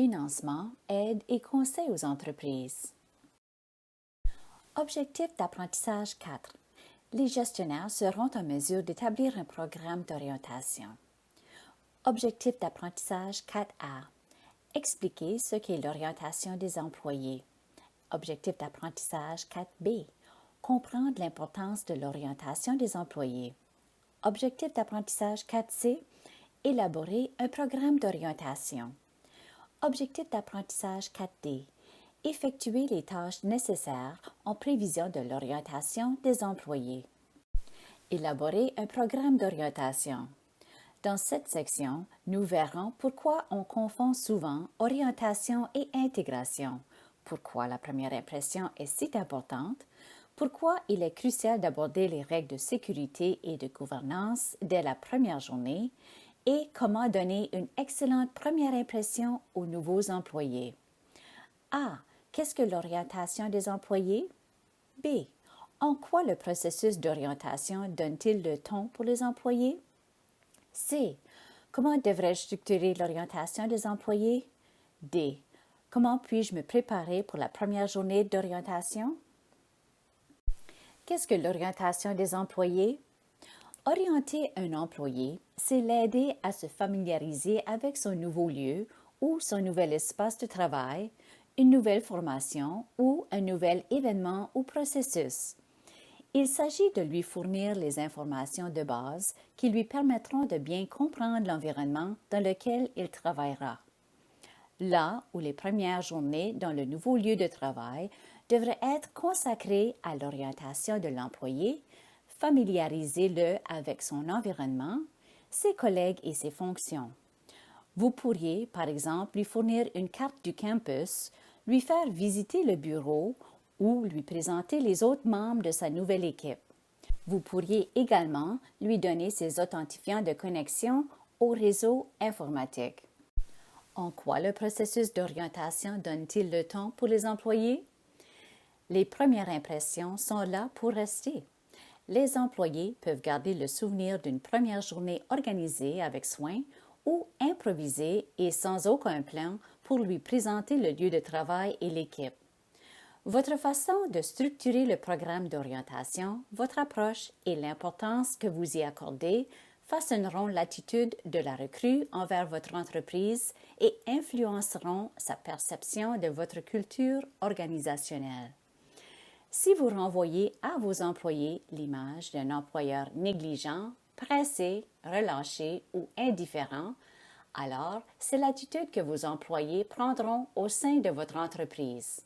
financement, aide et conseils aux entreprises. Objectif d'apprentissage 4. Les gestionnaires seront en mesure d'établir un programme d'orientation. Objectif d'apprentissage 4A. Expliquer ce qu'est l'orientation des employés. Objectif d'apprentissage 4B. Comprendre l'importance de l'orientation des employés. Objectif d'apprentissage 4C. Élaborer un programme d'orientation. Objectif d'apprentissage 4D. Effectuer les tâches nécessaires en prévision de l'orientation des employés. Élaborer un programme d'orientation. Dans cette section, nous verrons pourquoi on confond souvent orientation et intégration, pourquoi la première impression est si importante, pourquoi il est crucial d'aborder les règles de sécurité et de gouvernance dès la première journée et comment donner une excellente première impression aux nouveaux employés. A. Qu'est-ce que l'orientation des employés? B. En quoi le processus d'orientation donne-t-il le ton pour les employés? C. Comment devrais-je structurer l'orientation des employés? D. Comment puis-je me préparer pour la première journée d'orientation? Qu'est-ce que l'orientation des employés? Orienter un employé, c'est l'aider à se familiariser avec son nouveau lieu ou son nouvel espace de travail, une nouvelle formation ou un nouvel événement ou processus. Il s'agit de lui fournir les informations de base qui lui permettront de bien comprendre l'environnement dans lequel il travaillera. Là où les premières journées dans le nouveau lieu de travail devraient être consacrées à l'orientation de l'employé, familiariser-le avec son environnement, ses collègues et ses fonctions. Vous pourriez, par exemple, lui fournir une carte du campus, lui faire visiter le bureau ou lui présenter les autres membres de sa nouvelle équipe. Vous pourriez également lui donner ses authentifiants de connexion au réseau informatique. En quoi le processus d'orientation donne-t-il le ton pour les employés? Les premières impressions sont là pour rester. Les employés peuvent garder le souvenir d'une première journée organisée avec soin ou improvisée et sans aucun plan pour lui présenter le lieu de travail et l'équipe. Votre façon de structurer le programme d'orientation, votre approche et l'importance que vous y accordez façonneront l'attitude de la recrue envers votre entreprise et influenceront sa perception de votre culture organisationnelle. Si vous renvoyez à vos employés l'image d'un employeur négligent, pressé, relâché ou indifférent, alors c'est l'attitude que vos employés prendront au sein de votre entreprise.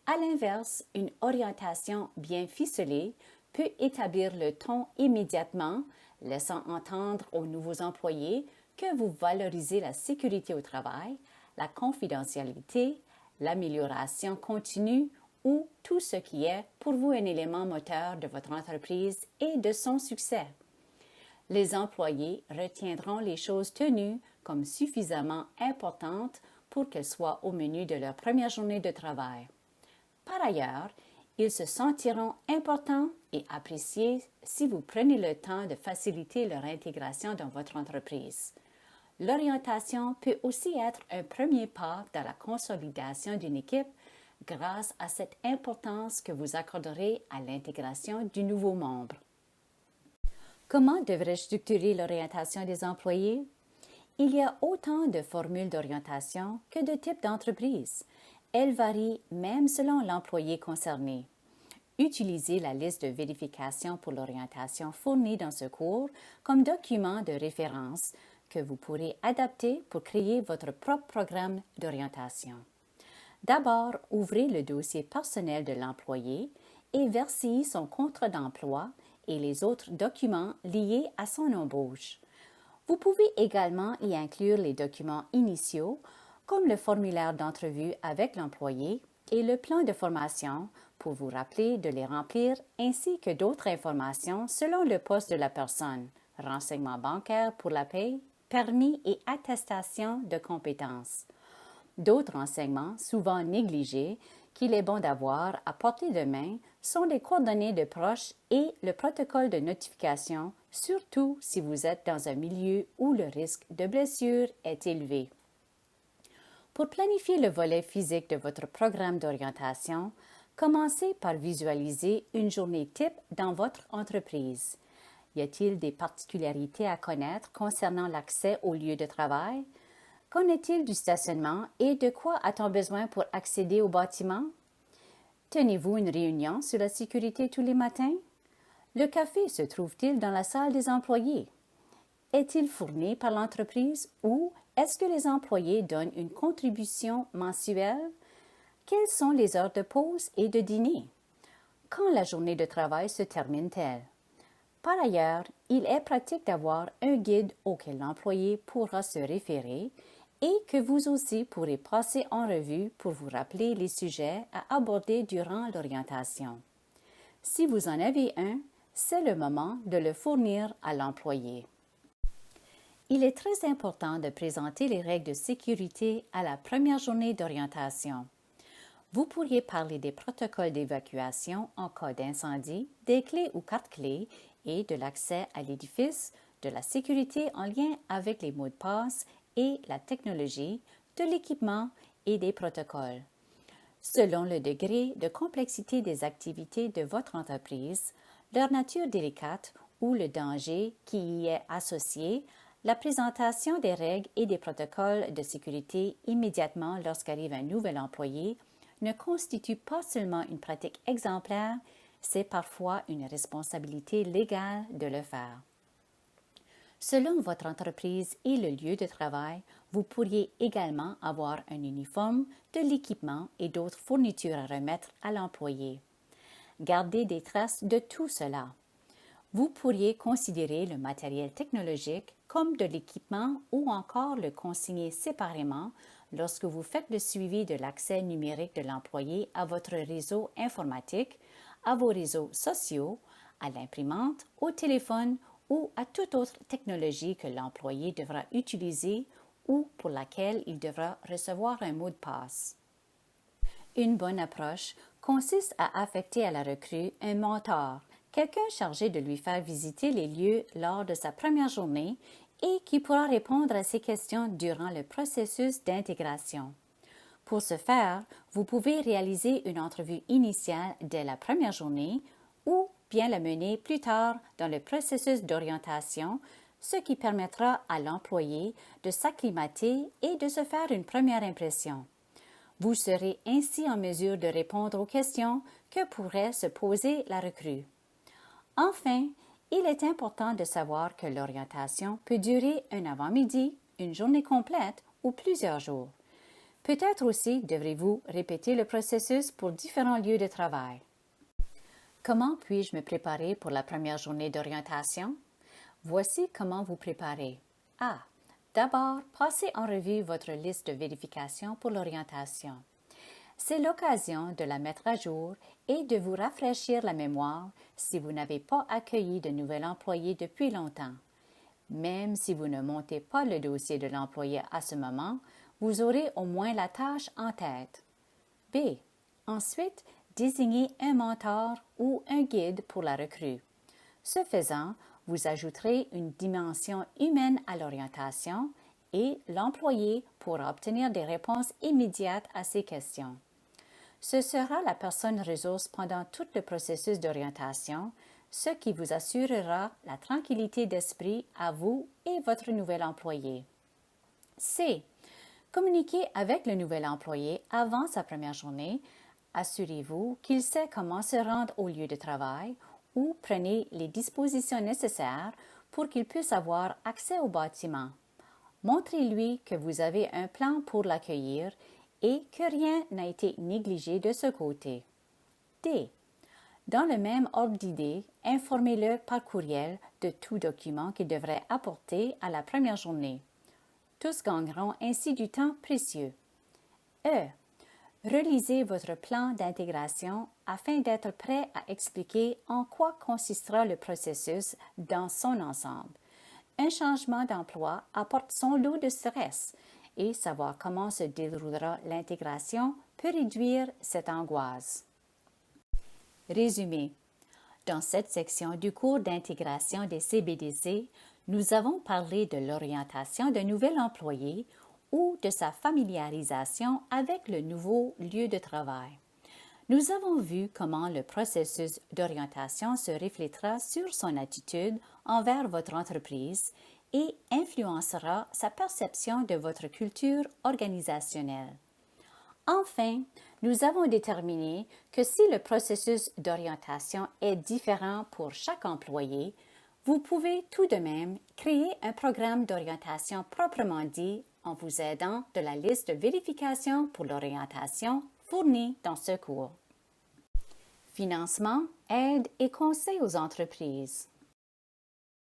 À l'inverse, une orientation bien ficelée peut établir le ton immédiatement, laissant entendre aux nouveaux employés que vous valorisez la sécurité au travail, la confidentialité, l'amélioration continue ou tout ce qui est pour vous un élément moteur de votre entreprise et de son succès. Les employés retiendront les choses tenues comme suffisamment importantes pour qu'elles soient au menu de leur première journée de travail. Par ailleurs, ils se sentiront importants et appréciés si vous prenez le temps de faciliter leur intégration dans votre entreprise. L'orientation peut aussi être un premier pas dans la consolidation d'une équipe grâce à cette importance que vous accorderez à l'intégration du nouveau membre. Comment devrais-je structurer l'orientation des employés? Il y a autant de formules d'orientation que de types d'entreprise. Elles varient même selon l'employé concerné. Utilisez la liste de vérification pour l'orientation fournie dans ce cours comme document de référence que vous pourrez adapter pour créer votre propre programme d'orientation. D'abord, ouvrez le dossier personnel de l'employé et versez son contrat d'emploi et les autres documents liés à son embauche. Vous pouvez également y inclure les documents initiaux comme le formulaire d'entrevue avec l'employé et le plan de formation pour vous rappeler de les remplir ainsi que d'autres informations selon le poste de la personne, renseignements bancaires pour la paie, permis et attestation de compétences. D'autres renseignements, souvent négligés, qu'il est bon d'avoir à portée de main sont les coordonnées de proches et le protocole de notification, surtout si vous êtes dans un milieu où le risque de blessure est élevé. Pour planifier le volet physique de votre programme d'orientation, commencez par visualiser une journée type dans votre entreprise. Y a-t-il des particularités à connaître concernant l'accès au lieu de travail? Qu'en est-il du stationnement et de quoi a-t-on besoin pour accéder au bâtiment? Tenez-vous une réunion sur la sécurité tous les matins? Le café se trouve-t-il dans la salle des employés? Est-il fourni par l'entreprise ou est-ce que les employés donnent une contribution mensuelle? Quelles sont les heures de pause et de dîner? Quand la journée de travail se termine-t-elle? Par ailleurs, il est pratique d'avoir un guide auquel l'employé pourra se référer et que vous aussi pourrez passer en revue pour vous rappeler les sujets à aborder durant l'orientation. Si vous en avez un, c'est le moment de le fournir à l'employé. Il est très important de présenter les règles de sécurité à la première journée d'orientation. Vous pourriez parler des protocoles d'évacuation en cas d'incendie, des clés ou cartes clés et de l'accès à l'édifice, de la sécurité en lien avec les mots de passe et la technologie, de l'équipement et des protocoles. Selon le degré de complexité des activités de votre entreprise, leur nature délicate ou le danger qui y est associé, la présentation des règles et des protocoles de sécurité immédiatement lorsqu'arrive un nouvel employé ne constitue pas seulement une pratique exemplaire, c'est parfois une responsabilité légale de le faire. Selon votre entreprise et le lieu de travail, vous pourriez également avoir un uniforme, de l'équipement et d'autres fournitures à remettre à l'employé. Gardez des traces de tout cela. Vous pourriez considérer le matériel technologique comme de l'équipement ou encore le consigner séparément lorsque vous faites le suivi de l'accès numérique de l'employé à votre réseau informatique, à vos réseaux sociaux, à l'imprimante, au téléphone ou à toute autre technologie que l'employé devra utiliser ou pour laquelle il devra recevoir un mot de passe. Une bonne approche consiste à affecter à la recrue un mentor, quelqu'un chargé de lui faire visiter les lieux lors de sa première journée et qui pourra répondre à ses questions durant le processus d'intégration. Pour ce faire, vous pouvez réaliser une entrevue initiale dès la première journée ou bien la mener plus tard dans le processus d'orientation, ce qui permettra à l'employé de s'acclimater et de se faire une première impression. Vous serez ainsi en mesure de répondre aux questions que pourrait se poser la recrue. Enfin, il est important de savoir que l'orientation peut durer un avant-midi, une journée complète ou plusieurs jours. Peut-être aussi devrez-vous répéter le processus pour différents lieux de travail. Comment puis-je me préparer pour la première journée d'orientation? Voici comment vous préparer. A. D'abord, passez en revue votre liste de vérification pour l'orientation. C'est l'occasion de la mettre à jour et de vous rafraîchir la mémoire si vous n'avez pas accueilli de nouvel employé depuis longtemps. Même si vous ne montez pas le dossier de l'employé à ce moment, vous aurez au moins la tâche en tête. B. Ensuite, désignez un mentor ou un guide pour la recrue. Ce faisant, vous ajouterez une dimension humaine à l'orientation et l'employé pourra obtenir des réponses immédiates à ses questions. Ce sera la personne ressource pendant tout le processus d'orientation, ce qui vous assurera la tranquillité d'esprit à vous et votre nouvel employé. C. Communiquez avec le nouvel employé avant sa première journée. Assurez-vous qu'il sait comment se rendre au lieu de travail ou prenez les dispositions nécessaires pour qu'il puisse avoir accès au bâtiment. Montrez-lui que vous avez un plan pour l'accueillir et que rien n'a été négligé de ce côté. D. Dans le même ordre d'idée, informez-le par courriel de tout document qu'il devrait apporter à la première journée. Tous gagneront ainsi du temps précieux. E. Relisez votre plan d'intégration afin d'être prêt à expliquer en quoi consistera le processus dans son ensemble. Un changement d'emploi apporte son lot de stress et savoir comment se déroulera l'intégration peut réduire cette angoisse. Résumé. Dans cette section du cours d'intégration des CBDC, nous avons parlé de l'orientation d'un nouvel employé ou de sa familiarisation avec le nouveau lieu de travail. Nous avons vu comment le processus d'orientation se reflétera sur son attitude envers votre entreprise et influencera sa perception de votre culture organisationnelle. Enfin, nous avons déterminé que si le processus d'orientation est différent pour chaque employé, vous pouvez tout de même créer un programme d'orientation proprement dit en vous aidant de la liste de vérification pour l'orientation fournie dans ce cours. Financement, aide et conseils aux entreprises.